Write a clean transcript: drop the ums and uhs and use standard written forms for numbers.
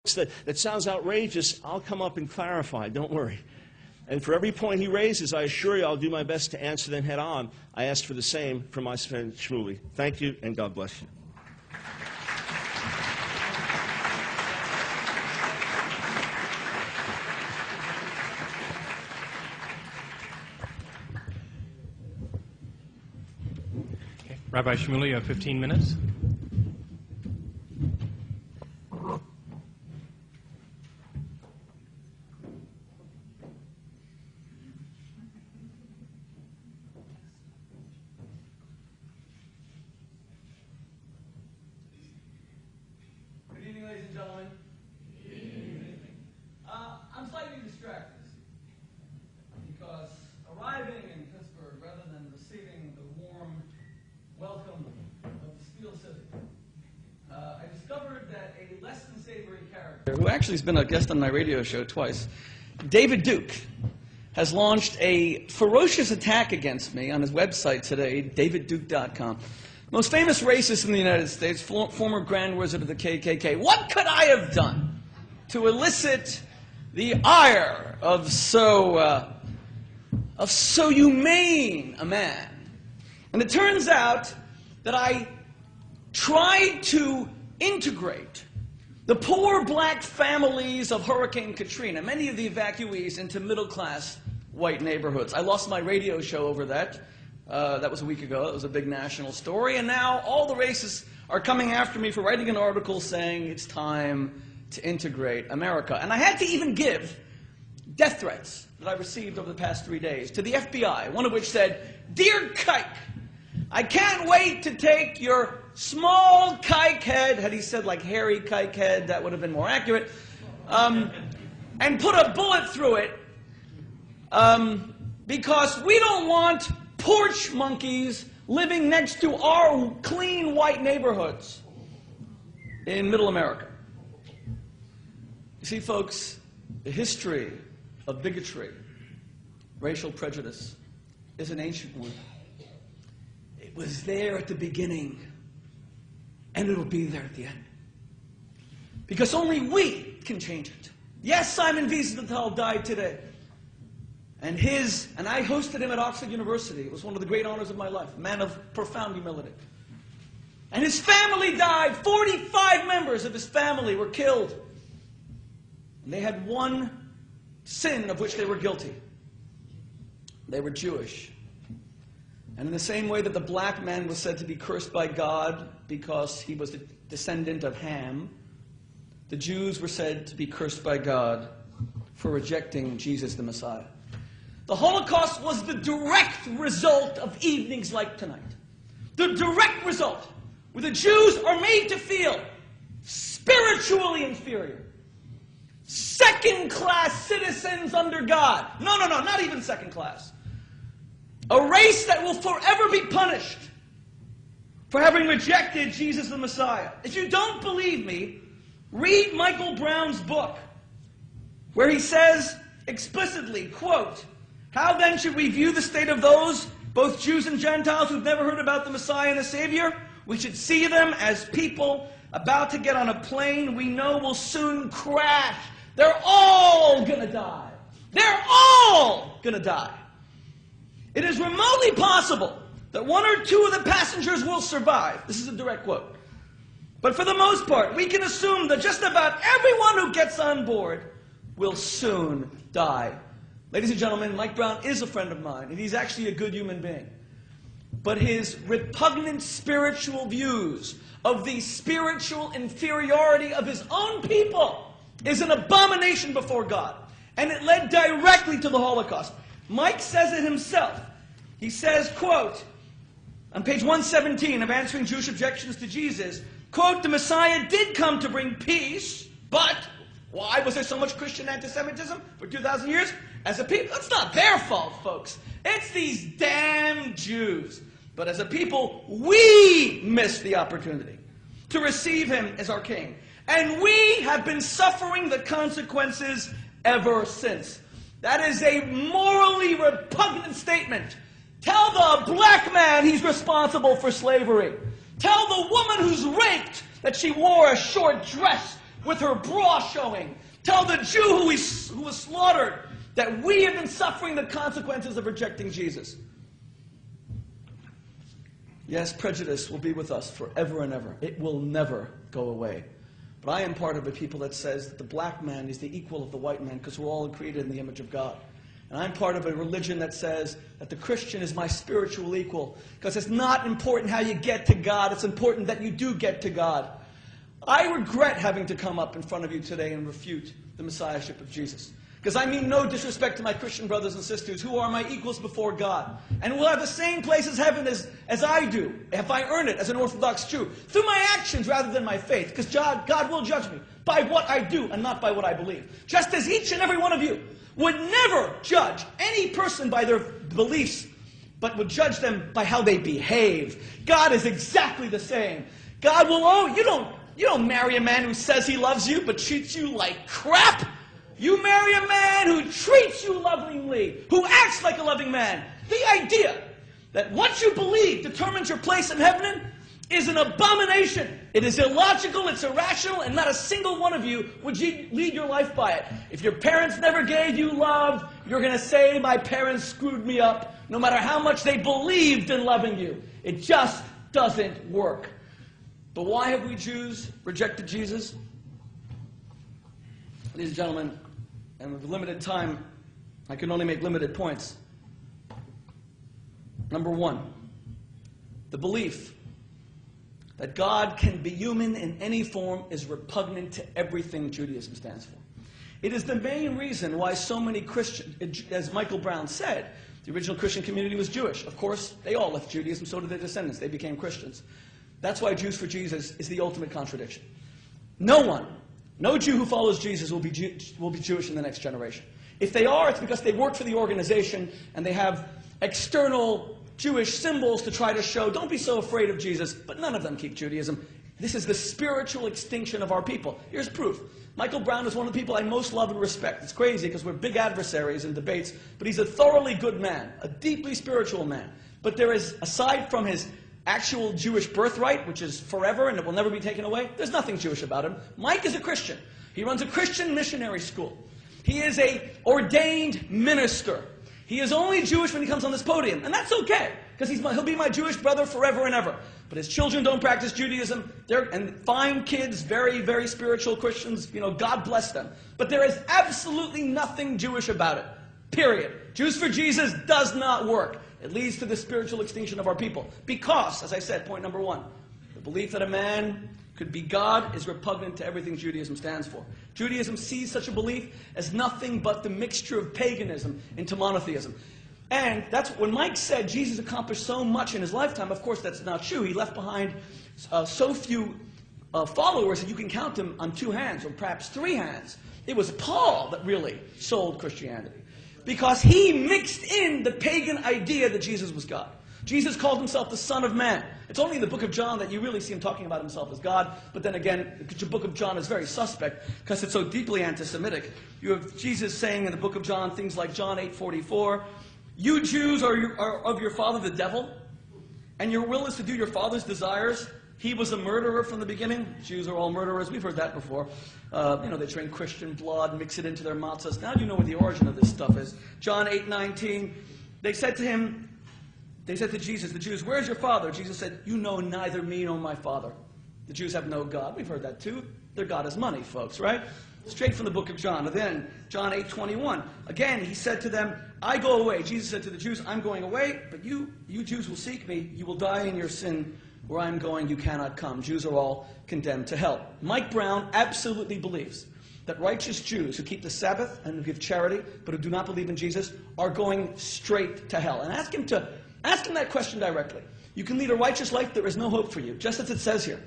that sounds outrageous, I'll come up and clarify, don't worry. And for every point he raises, I assure you I'll do my best to answer them head on. I ask for the same from my friend Shmuley. Thank you, and God bless you. Okay. Rabbi Shmuley, you have 15 minutes. Ladies and gentlemen. I'm slightly distracted because arriving in Pittsburgh rather than receiving the warm welcome of the Spiel City, I discovered that a less than savory character, who actually has been a guest on my radio show twice, David Duke, has launched a ferocious attack against me on his website today, davidduke.com. Most famous racist in the United States, former Grand Wizard of the KKK. What could I have done to elicit the ire of so humane a man? And it turns out that I tried to integrate the poor black families of Hurricane Katrina, many of the evacuees, into middle-class white neighborhoods. I lost my radio show over that. That was a week ago. It was a big national story. And now all the racists are coming after me for writing an article saying it's time to integrate America. And I had to even give death threats that I received over the past 3 days to the FBI, one of which said, "Dear Kike, I can't wait to take your small kike head," had he said like hairy kike head, that would have been more accurate, and put a bullet through it because we don't want porch monkeys living next to our clean white neighborhoods in middle America. You see, folks, the history of bigotry, racial prejudice, is an ancient one. It was there at the beginning, and it'll be there at the end. Because only we can change it. Yes, Simon Wiesenthal died today. And I hosted him at Oxford University. It was one of the great honors of my life, a man of profound humility. And his family died. 45 members of his family were killed. And they had one sin of which they were guilty. They were Jewish. And in the same way that the black man was said to be cursed by God because he was a descendant of Ham, the Jews were said to be cursed by God for rejecting Jesus the Messiah. The Holocaust was the direct result of evenings like tonight. The direct result, where the Jews are made to feel spiritually inferior, second-class citizens under God. No, not even second class. A race that will forever be punished for having rejected Jesus the Messiah. If you don't believe me, read Michael Brown's book, where he says explicitly, quote, "How then should we view the state of those, both Jews and Gentiles, who've never heard about the Messiah and the Savior? We should see them as people about to get on a plane we know will soon crash. They're all going to die. They're all going to die. It is remotely possible that one or two of the passengers will survive." This is a direct quote. "But for the most part, we can assume that just about everyone who gets on board will soon die." Ladies and gentlemen, Mike Brown is a friend of mine, and he's actually a good human being. But his repugnant spiritual views of the spiritual inferiority of his own people is an abomination before God. And it led directly to the Holocaust. Mike says it himself. He says, quote, on page 117 of Answering Jewish Objections to Jesus, quote, "The Messiah did come to bring peace, but why was there so much Christian anti-Semitism for 2,000 years? As a people, it's not their fault, folks. It's these damn Jews. But as a people, we missed the opportunity to receive him as our king. And we have been suffering the consequences ever since." That is a morally repugnant statement. Tell the black man he's responsible for slavery. Tell the woman who's raped that she wore a short dress with her bra showing, tell the Jew who was slaughtered that we have been suffering the consequences of rejecting Jesus. Yes, prejudice will be with us forever and ever. It will never go away. But I am part of a people that says that the black man is the equal of the white man because we're all created in the image of God. And I'm part of a religion that says that the Christian is my spiritual equal because it's not important how you get to God. It's important that you do get to God. I regret having to come up in front of you today and refute the messiahship of Jesus. Because I mean no disrespect to my Christian brothers and sisters who are my equals before God. And will have the same place as heaven as I do, if I earn it as an Orthodox Jew. Through my actions rather than my faith. Because God will judge me by what I do and not by what I believe. Just as each and every one of you would never judge any person by their beliefs, but would judge them by how they behave. God is exactly the same. God will, you don't marry a man who says he loves you but treats you like crap. You marry a man who treats you lovingly, who acts like a loving man. The idea that what you believe determines your place in heaven is an abomination. It is illogical, it's irrational, and not a single one of you would lead your life by it. If your parents never gave you love, you're going to say, my parents screwed me up, no matter how much they believed in loving you. It just doesn't work. But why have we Jews rejected Jesus? Ladies and gentlemen, and with limited time, I can only make limited points. Number one, the belief that God can be human in any form is repugnant to everything Judaism stands for. It is the main reason why so many Christians, as Michael Brown said, the original Christian community was Jewish. Of course, they all left Judaism, so did their descendants. They became Christians. That's why Jews for Jesus is the ultimate contradiction. No Jew who follows Jesus will be Jewish in the next generation. If they are, it's because they work for the organization and they have external Jewish symbols to try to show, don't be so afraid of Jesus, but none of them keep Judaism. This is the spiritual extinction of our people. Here's proof. Michael Brown is one of the people I most love and respect. It's crazy because we're big adversaries in debates, but he's a thoroughly good man, a deeply spiritual man. But there is, aside from his actual Jewish birthright, which is forever and it will never be taken away, there's nothing Jewish about him. Mike is a Christian. He runs a Christian missionary school. He is an ordained minister. He is only Jewish when he comes on this podium, and that's okay, because he'll be my Jewish brother forever and ever. But his children don't practice Judaism, and fine kids, very, very spiritual Christians, God bless them. But there is absolutely nothing Jewish about it, period. Jews for Jesus does not work. It leads to the spiritual extinction of our people. Because, as I said, point number one, the belief that a man could be God is repugnant to everything Judaism stands for. Judaism sees such a belief as nothing but the mixture of paganism into monotheism. And that's when Mike said Jesus accomplished so much in his lifetime. Of course, that's not true. He left behind so few followers that you can count them on 2 hands, or perhaps 3 hands. It was Paul that really sold Christianity, because he mixed in the pagan idea that Jesus was God. Jesus called himself the Son of Man. It's only in the book of John that you really see him talking about himself as God. But then again, the book of John is very suspect because it's so deeply anti-Semitic. You have Jesus saying in the book of John things like John 8:44, you Jews are of your father the devil, and your will is to do your father's desires. He was a murderer from the beginning. Jews are all murderers. We've heard that before. They drink Christian blood, mix it into their matzahs. Now you know what the origin of this stuff is. John 8:19, they said to Jesus, the Jews, where's your father? Jesus said, you know neither me nor my father. The Jews have no God. We've heard that too. Their God is money, folks, right? Straight from the book of John. And then, John 8:21. Again, he said to them, I go away. Jesus said to the Jews, I'm going away, but you Jews will seek me. You will die in your sin. Where I'm going, you cannot come. Jews are all condemned to hell. Mike Brown absolutely believes that righteous Jews who keep the Sabbath and who give charity, but who do not believe in Jesus, are going straight to hell. And ask him that question directly. You can lead a righteous life, there is no hope for you, just as it says here.